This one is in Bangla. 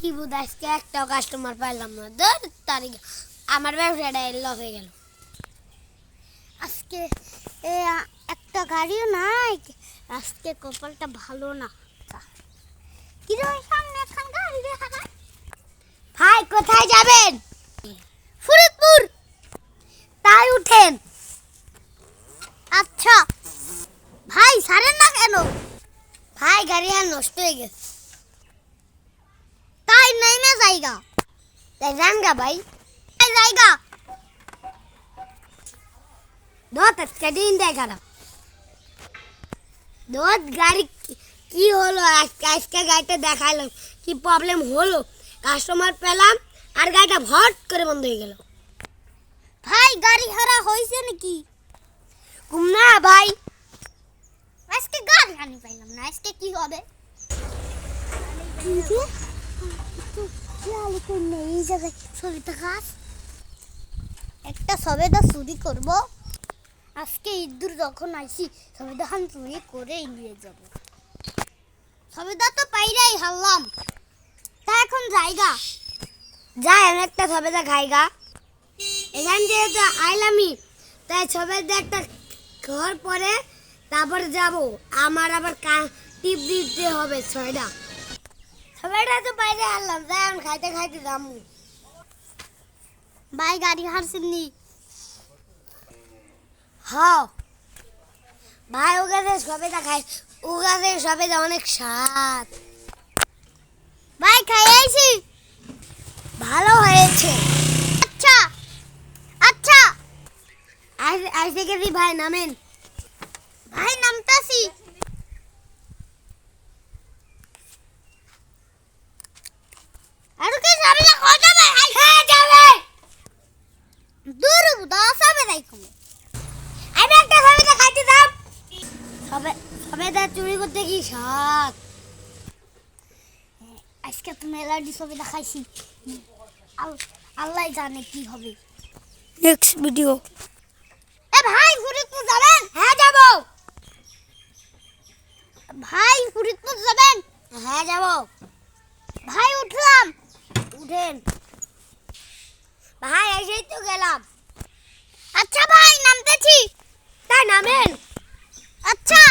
কি বুঝ আজকে একটাও কাস্টমার পাইলাম না, ধর তারিখ আমার ব্যবসাটা লস হয়ে গেল। আজকে একটা গাড়িও নাই, আজকে কপালটা ভালো না। কি রে সামনে এখন গাড়ি দেখা যায়। ভাই কোথায় যাবেন? ফরিদপুর। তাই উঠেন। আচ্ছা ভাই ছাড়েন না কেন? ভাই গাড়ি আর নষ্ট হয়ে গেছে। তাই নাই না জায়গা, তাই রাঙ্গা ভাই জায়গা দত স্কেডিং দেখালাম দত গাড়ি কি হলো আজকে গাড়িটা দেখাইলাম কি প্রবলেম হলো, কাস্টমার পেলাম আর গাড়িটা ভট করে বন্ধ হয়ে গেল। ভাই গাড়ি হারা হয়েছে নাকি? না ভাই আজকে গাড়ি হানি পাইলাম না, আজকে কি হবে? এই জায়গায় সবিতা গাছ, একটা সবেদা চুরি করব। আজকে ইঁদুর যখন আইসি সবেদা খান চুরি করে নিয়ে যাব। সবেদা তো পাইরাই হারলাম, তা এখন জায়গা যাই আমি একটা সবেদা খাইগা। এখান যেহেতু আইলামি তাই সবেদা একটা ঘর পরে তারপরে যাব। আমার আবার টিপ দিতে হবে 6টা। সবেদা তো বাইরে হারলাম, যাই আমি খাইতে খাইতে যাবো। ভাই গাড়ি হারছেননি? হ্যাঁ ভাই ও গাছে সবেদা খাই, ও গাছে সবেদা অনেক স্বাদ। ভাই খাই আইছি, ভালো হয়েছে। আচ্ছা আচ্ছা আইসে গেছি ভাই, নামেন। ভাই নামতাছি। আর কি সবেদা খাওয়া যাবে? হ্যাঁ যাবে। দূর দাও সবেদাই কমে। আমি একটা সবেদা খাইতে দাও। সবেদা চুরি করতে কি স্বাদ। আজকে তো মেলাডি সবেদা খাইছি, আল্লাহ জানে কি হবে। Next video. এ ভাই ফরিদপুর যাবেন? হ্যাঁ যাব। ভাই ফরিদপুর যাবেন? হ্যাঁ যাব। ভাই উঠলাম। উঠেন ভাই, এসেই তো গেলাম। আচ্ছা ভাই নামতেছি। তাই নামেন। আচ্ছা।